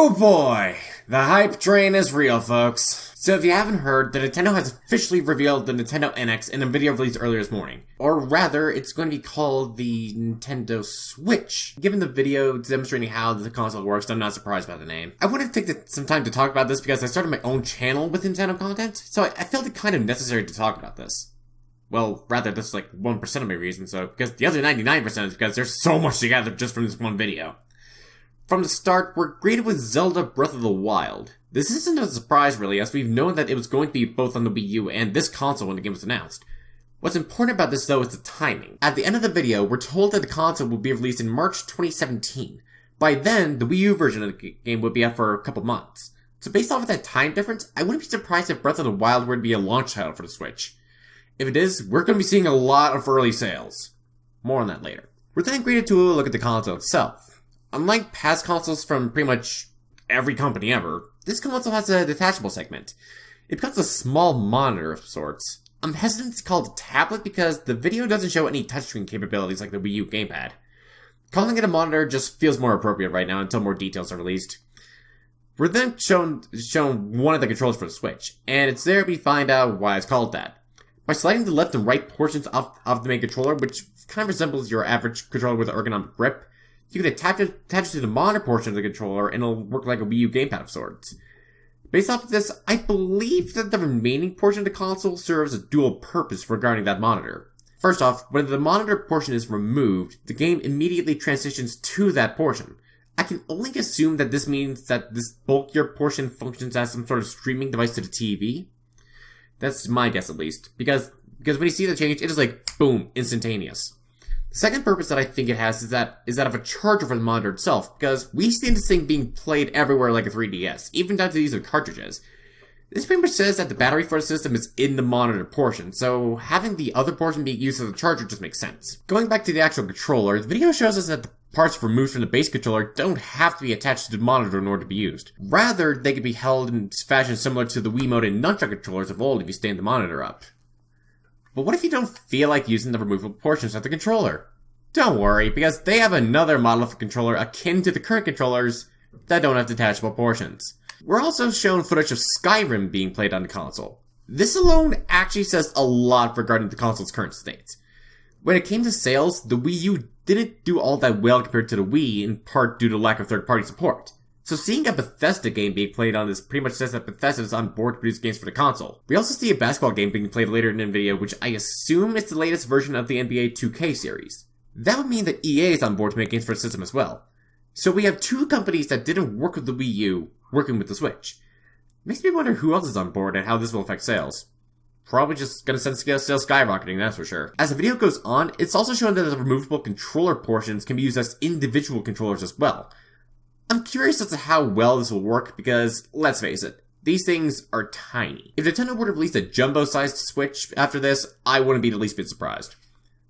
Oh boy, the hype train is real, folks. So if you haven't heard, the Nintendo has officially revealed the Nintendo NX in a video released earlier this morning. Or rather, it's going to be called the Nintendo Switch. Given the video demonstrating how the console works, I'm not surprised by the name. I wanted to take some time to talk about this because I started my own channel with Nintendo content, so I felt it kind of necessary to talk about this. Well, rather, that's like 1% of my reason, because the other 99% is because there's so much to gather just from this one video. From the start, we're greeted with Zelda Breath of the Wild. This isn't a surprise really, as we've known that it was going to be both on the Wii U and this console when the game was announced. What's important about this though is the timing. At the end of the video, we're told that the console will be released in March 2017. By then, the Wii U version of the game would be out for a couple months. So based off of that time difference, I wouldn't be surprised if Breath of the Wild were to be a launch title for the Switch. If it is, we're going to be seeing a lot of early sales. More on that later. We're then greeted to a look at the console itself. Unlike past consoles from pretty much every company ever, this console has a detachable segment. It becomes a small monitor of sorts. I'm hesitant to call it a tablet because the video doesn't show any touchscreen capabilities like the Wii U gamepad. Calling it a monitor just feels more appropriate right now until more details are released. We're then shown one of the controls for the Switch, and it's there we find out why it's called that. By sliding the left and right portions of the main controller, which kind of resembles your average controller with an ergonomic grip, you can attach it to the monitor portion of the controller and it'll work like a Wii U gamepad of sorts. Based off of this, I believe that the remaining portion of the console serves a dual purpose regarding that monitor. First off, when the monitor portion is removed, the game immediately transitions to that portion. I can only assume that this means that this bulkier portion functions as some sort of streaming device to the TV. That's my guess at least, because when you see the change, it is like, boom, instantaneous. The second purpose that I think it has is that of a charger for the monitor itself, because we see this thing being played everywhere like a 3DS, even down to the use of cartridges. This pretty much says that the battery for the system is in the monitor portion, so having the other portion being used as a charger just makes sense. Going back to the actual controller, the video shows us that the parts removed from the base controller don't have to be attached to the monitor in order to be used. Rather, they can be held in fashion similar to the Wiimote and Nunchuck controllers of old if you stand the monitor up. But what if you don't feel like using the removable portions of the controller? Don't worry, because they have another model of the controller akin to the current controllers that don't have detachable portions. We're also shown footage of Skyrim being played on the console. This alone actually says a lot regarding the console's current state. When it came to sales, the Wii U didn't do all that well compared to the Wii, in part due to lack of third-party support. So seeing a Bethesda game being played on this pretty much says that Bethesda is on board to produce games for the console. We also see a basketball game being played later in the video, which I assume is the latest version of the NBA 2K series. That would mean that EA is on board to make games for the system as well. So we have two companies that didn't work with the Wii U, working with the Switch. Makes me wonder who else is on board and how this will affect sales. Probably just gonna send sales skyrocketing, that's for sure. As the video goes on, it's also shown that the removable controller portions can be used as individual controllers as well. I'm curious as to how well this will work because, let's face it, these things are tiny. If Nintendo were to release a jumbo-sized Switch after this, I wouldn't be the least bit surprised.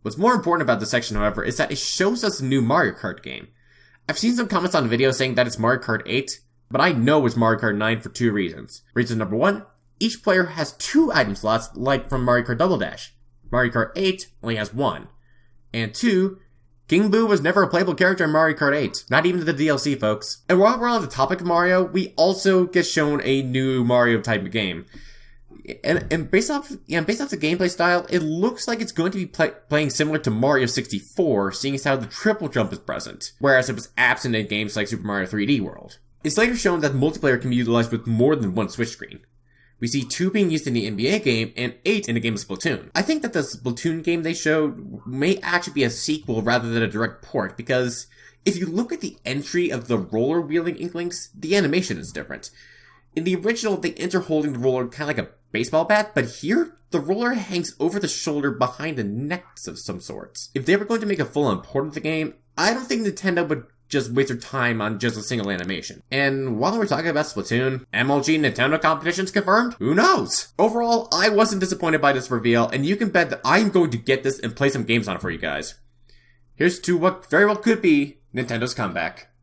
What's more important about this section, however, is that it shows us a new Mario Kart game. I've seen some comments on the video saying that it's Mario Kart 8, but I know it's Mario Kart 9 for two reasons. Reason number one, each player has 2 item slots like from Mario Kart Double Dash. Mario Kart 8 only has 1. And 2, King Boo was never a playable character in Mario Kart 8, not even the DLC, folks. And while we're on the topic of Mario, we also get shown a new Mario type of game. And based off the gameplay style, it looks like it's going to be playing similar to Mario 64, seeing as how the triple jump is present, whereas it was absent in games like Super Mario 3D World. It's later shown that multiplayer can be utilized with more than one Switch screen. We see 2 being used in the NBA game and 8 in the game of Splatoon. I think that the Splatoon game they showed may actually be a sequel rather than a direct port, because if you look at the entry of the roller wheeling Inklings, the animation is different. In the original, they enter holding the roller kind of like a baseball bat, but here, the roller hangs over the shoulder behind the neck of some sorts. If they were going to make a full-on port of the game, I don't think Nintendo would just waste their time on just a single animation. And while we're talking about Splatoon, MLG Nintendo competitions confirmed? Who knows? Overall, I wasn't disappointed by this reveal, and you can bet that I'm going to get this and play some games on it for you guys. Here's to what very well could be Nintendo's comeback.